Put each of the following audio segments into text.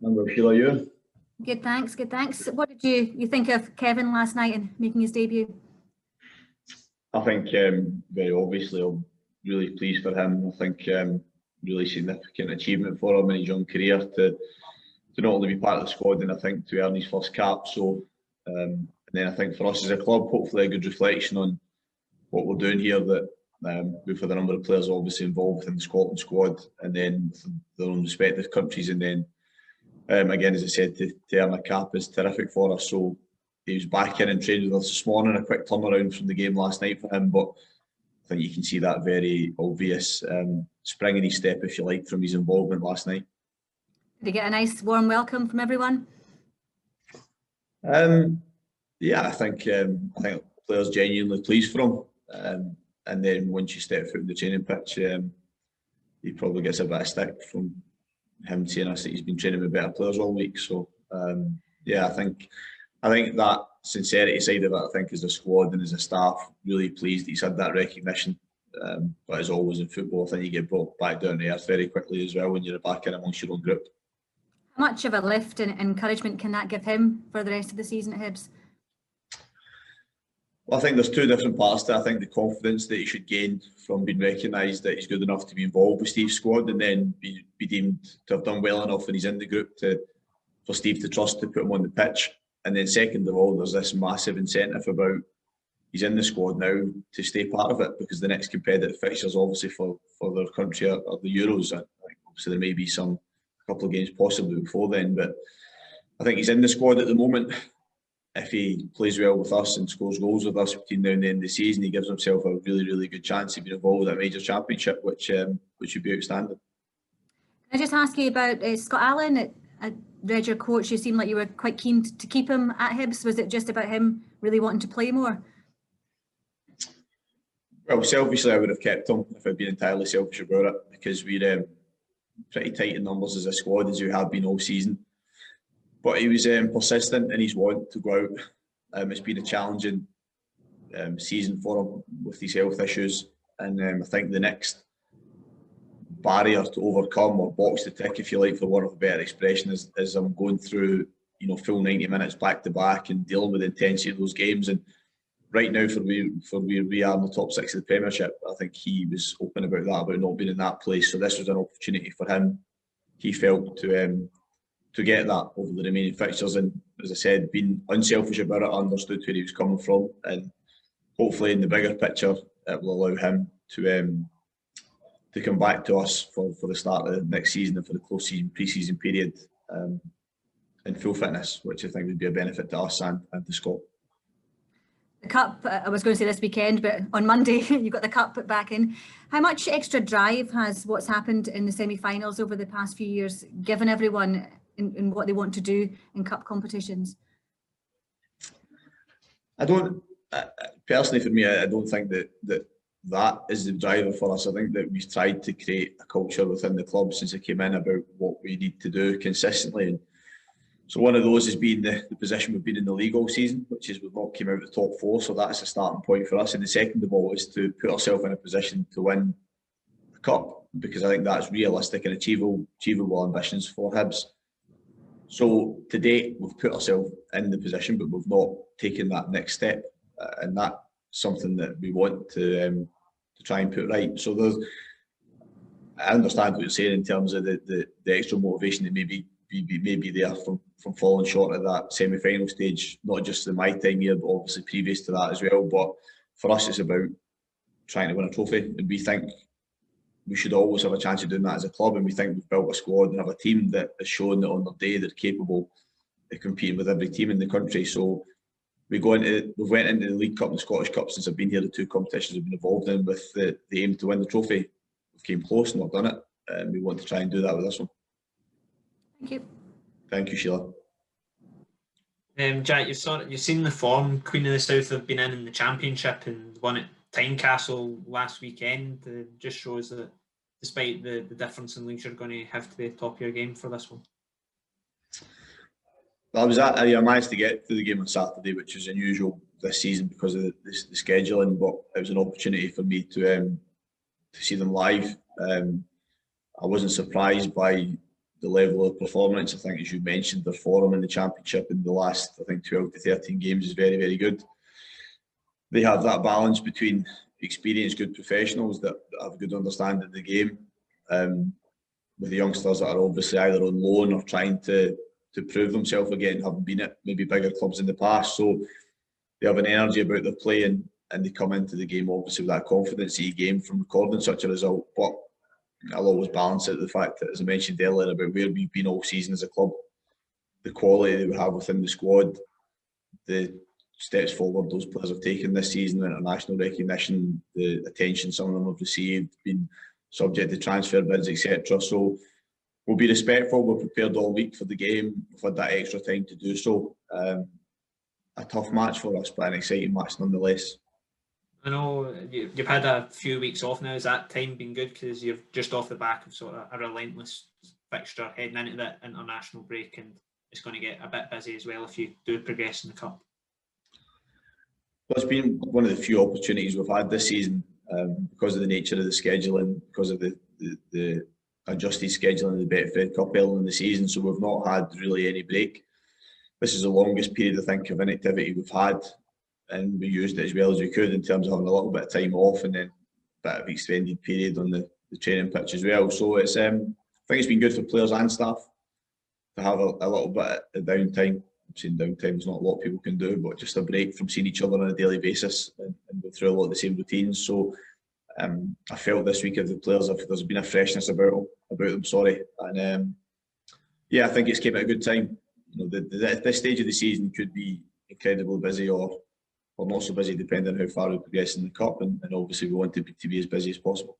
Number Sheila, you? Good, thanks. Good, thanks. What did you think of Kevin last night and making his debut? I think very obviously I'm really pleased for him. I think really significant achievement for him in his young career to not only be part of the squad and I think to earn his first cap. So and then I think for us as a club, hopefully a good reflection on what we're doing here, that we've had a number of players obviously involved within the Scotland squad and then their own respective countries, and then again, as I said, to earn a cap is terrific for us. So he was back in and trained with us this morning, a quick turnaround from the game last night for him, but I think you can see that very obvious spring in his step, if you like, from his involvement last night. Did he get a nice warm welcome from everyone? Yeah, I think players genuinely pleased for him, and then once you step foot in the training pitch, he probably gets a bit of stick from him saying us that he's been training with better players all week. So yeah, I think that sincerity side of it, I think as a squad and as a staff, really pleased he's had that recognition. But as always in football, I think you get brought back down to earth very quickly as well when you're back in amongst your own group. How much of a lift and encouragement can that give him for the rest of the season at Hibs? Well, I think there's two different parts to it. I think the confidence that he should gain from being recognised that he's good enough to be involved with Steve's squad, and then be deemed to have done well enough when he's in the group for Steve to trust to put him on the pitch. And then second of all, there's this massive incentive about he's in the squad now to stay part of it, because the next competitive fixtures obviously for their country are the Euros. I think obviously there may be a couple of games possibly before then, but I think he's in the squad at the moment. If he plays well with us and scores goals with us between now and the end of the season, he gives himself a really, really good chance of being involved in a major championship, which would be outstanding. Can I just ask you about Scott Allan? I read your coach, you seemed like you were quite keen to keep him at Hibs. Was it just about him really wanting to play more? Well, selfishly, I would have kept him if I'd been entirely selfish about it, because we're pretty tight in numbers as a squad, as we have been all season. But he was persistent in his want to go out. It's been a challenging season for him with these health issues, and I think the next barrier to overcome, or box to tick, if you like, for want of a better expression, is I'm going through full 90 minutes back to back and dealing with the intensity of those games. And right now, for where we are in the top 6 of the Premiership, I think he was open about that, about not being in that place. So this was an opportunity for him, he felt, to get that over the remaining fixtures. And as I said, being unselfish about it, I understood where he was coming from, and hopefully in the bigger picture it will allow him to come back to us for the start of the next season and for the close season pre-season period in full fitness, which I think would be a benefit to us and to Scott. The Cup, I was going to say this weekend, but on Monday you got the Cup put back in. How much extra drive has what's happened in the semi-finals over the past few years given everyone in what they want to do in Cup competitions? I don't, personally for me, I don't think that is the driver for us. I think that we've tried to create a culture within the club since I came in about what we need to do consistently. And so one of those has been the position we've been in the league all season, which is we've not came out of the top 4, so that's a starting point for us. And the second of all is to put ourselves in a position to win the Cup, because I think that's realistic and achievable ambitions for Hibs. So to date, we've put ourselves in the position, but we've not taken that next step, and that's something that we want to try and put right. So I understand what you're saying in terms of the extra motivation that may be there from falling short at that semi-final stage, not just in my time here, but obviously previous to that as well. But for us, it's about trying to win a trophy, and we think we should always have a chance of doing that as a club, and we think we've built a squad and have a team that has shown that on their day they're capable of competing with every team in the country. So we've went into the League Cup and the Scottish Cup since I've been here, the 2 competitions we've been involved in, with the aim to win the trophy. We've came close and we've done it, and we want to try and do that with this one. Thank you. Thank you, Sheila. Jack, you've seen the form Queen of the South have been in the Championship and won at Tynecastle last weekend. It just shows that despite the difference in leagues, you're going to have to be at the top of your game for this one. I managed to get to the game on Saturday, which is unusual this season because of the scheduling, but it was an opportunity for me to see them live. I wasn't surprised by the level of performance. I think, as you mentioned, their form in the Championship in the last, I think, 12 to 13 games is very, very good. They have that balance between experienced, good professionals that have a good understanding of the game, with the youngsters that are obviously either on loan or trying to prove themselves again, having been at maybe bigger clubs in the past. So they have an energy about their play, and they come into the game obviously with that confidence that you gain from recording such a result. But I'll always balance it with the fact that, as I mentioned earlier, about where we've been all season as a club, the quality that we have within the squad, the steps forward those players have taken this season, international recognition, the attention some of them have received, been subject to transfer bids, etc. So we'll be respectful. We're prepared all week for the game. We've had that extra time to do so. A tough match for us, but an exciting match nonetheless. I know you've had a few weeks off now. Has that time been good, because you're just off the back of sort of a relentless fixture heading into the international break, and it's going to get a bit busy as well if you do progress in the cup? Well, it's been one of the few opportunities we've had this season, because of the nature of the scheduling, because of the adjusted scheduling of the Betfred Cup early in the season. So we've not had really any break. This is the longest period, I think, of inactivity we've had, and we used it as well as we could in terms of having a little bit of time off and then a bit of extended period on the training pitch as well. So it's I think it's been good for players and staff to have a little bit of downtime. I'm saying downtime is not a lot of people can do, but just a break from seeing each other on a daily basis and go through a lot of the same routines. So I felt this week of the players, there's been a freshness about them, and yeah, I think it's came at a good time. You know, this stage of the season could be incredibly busy or not so busy, depending on how far we progress in the cup, and obviously we want to be as busy as possible.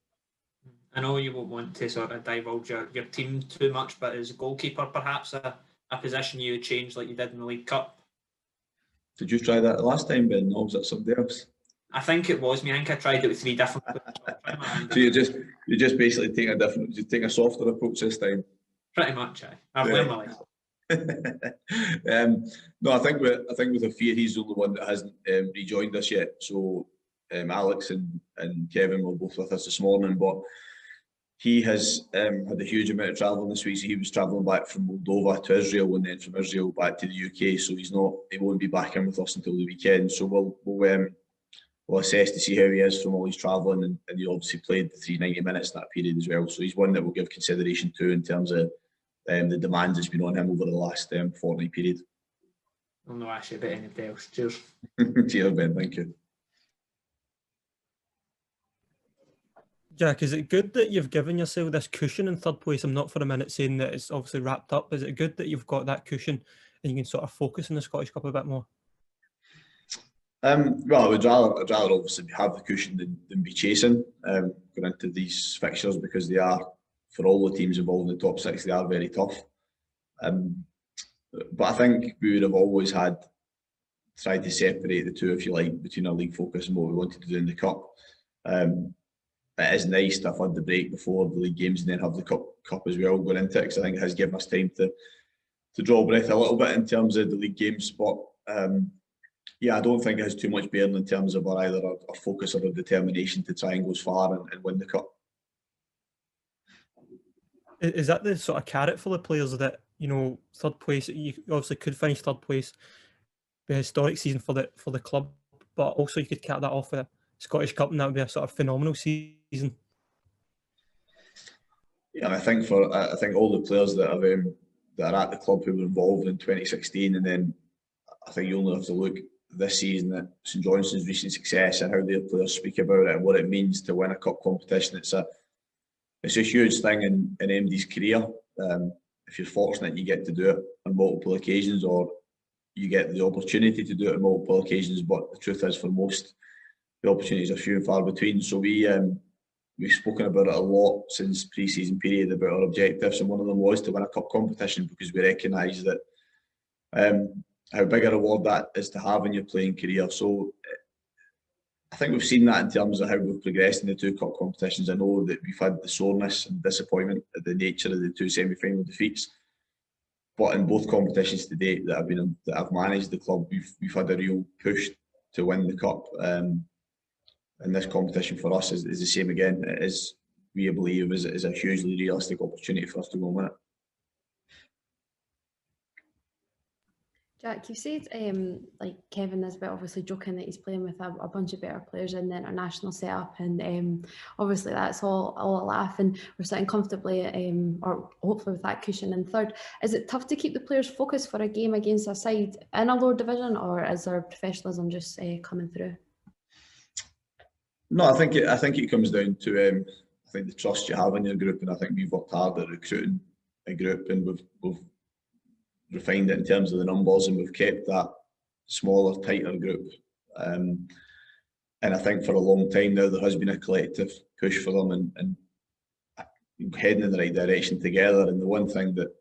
I know you won't want to sort of divulge your team too much, but as a goalkeeper, perhaps a position you would change like you did in the League Cup? Did you try that last time, Ben, or was that somebody else? I think it was me. I think I tried it with 3 different players. So you just basically take a softer approach this time. Pretty much, I've learned my lesson. No, I think with Afia, he's the only one that hasn't rejoined us yet. So Alex and Kevin were both with us this morning, but he has had a huge amount of travelling this week. So he was travelling back from Moldova to Israel, and then from Israel back to the UK. So he won't be back in with us until the weekend. So we'll assess to see how he is from all his travelling, and he obviously played the 390 minutes in that period as well. So he's one that we'll give consideration to in terms of the demands that's been on him over the last fortnight period. I'll not ask you about anything else. Cheers. Cheers, Ben. Thank you. Jack, is it good that you've given yourself this cushion in third place? I'm not for a minute saying that it's obviously wrapped up. Is it good that you've got that cushion and you can sort of focus on the Scottish Cup a bit more? Well, I'd rather obviously have the cushion than be chasing going into these fixtures, because they are, for all the teams involved in the top 6, they are very tough. But I think we would have always tried to separate the two, if you like, between our league focus and what we wanted to do in the cup. It is nice to have had the break before the league games and then have the cup as well going into it, because I think it has given us time to draw breath a little bit in terms of the league games. But yeah, I don't think it has too much bearing in terms of either our focus or our determination to try and go as far and win the cup. Is that the sort of carrot for the players that, you know, third place, you obviously could finish third place, be a historic season for the club, but also you could cap that off with a Scottish Cup, and that would be a sort of phenomenal season? Yeah, and I think all the players that are at the club who were involved in 2016, and then I think you only have to look this season at St Johnstone's recent success and how their players speak about it and what it means to win a cup competition. It's a huge thing in MD's career. If you're fortunate, you get to do it on multiple occasions, or you get the opportunity to do it on multiple occasions. But the truth is, for most, the opportunities are few and far between. So we've spoken about it a lot since pre-season period about our objectives, and one of them was to win a cup competition, because we recognise that how big a reward that is to have in your playing career. So I think we've seen that in terms of how we've progressed in the 2 cup competitions. I know that we've had the soreness and disappointment at the nature of the 2 semi-final defeats, but in both competitions to date that I've managed the club, we've had a real push to win the cup. And this competition for us is the same again. It is, we believe, is a hugely realistic opportunity for us to go and win it. Jack, you said like Kevin Nisbet obviously joking that he's playing with a bunch of better players in the international setup, and obviously that's all a laugh, and we're sitting comfortably or hopefully with that cushion in third. Is it tough to keep the players focused for a game against a side in a lower division, or is there professionalism just coming through? No, I think it comes down to I think the trust you have in your group, and I think we've worked hard at recruiting a group, and we've refined it in terms of the numbers, and we've kept that smaller, tighter group. And I think for a long time now there has been a collective push for them and heading in the right direction together. And the one thing that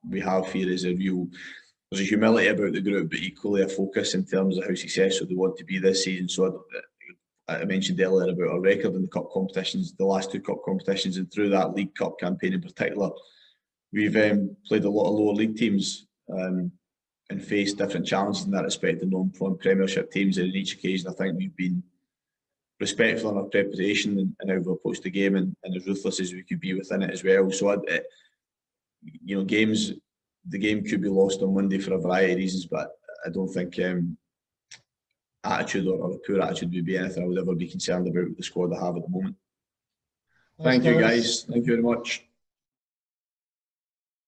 we have here is there's a humility about the group, but equally a focus in terms of how successful they want to be this season. So I mentioned earlier about our record in the cup competitions, the last 2 cup competitions, and through that League Cup campaign in particular, we've played a lot of lower league teams and faced different challenges in that respect, and non-Premiership teams. And in each occasion, I think we've been respectful in our preparation and how we approached the game, and as ruthless as we could be within it as well. So, the game could be lost on Monday for a variety of reasons, but I don't think attitude or a poor attitude would be anything I would ever be concerned about with the squad I have at the moment. Thank you, guys. Thank you very much.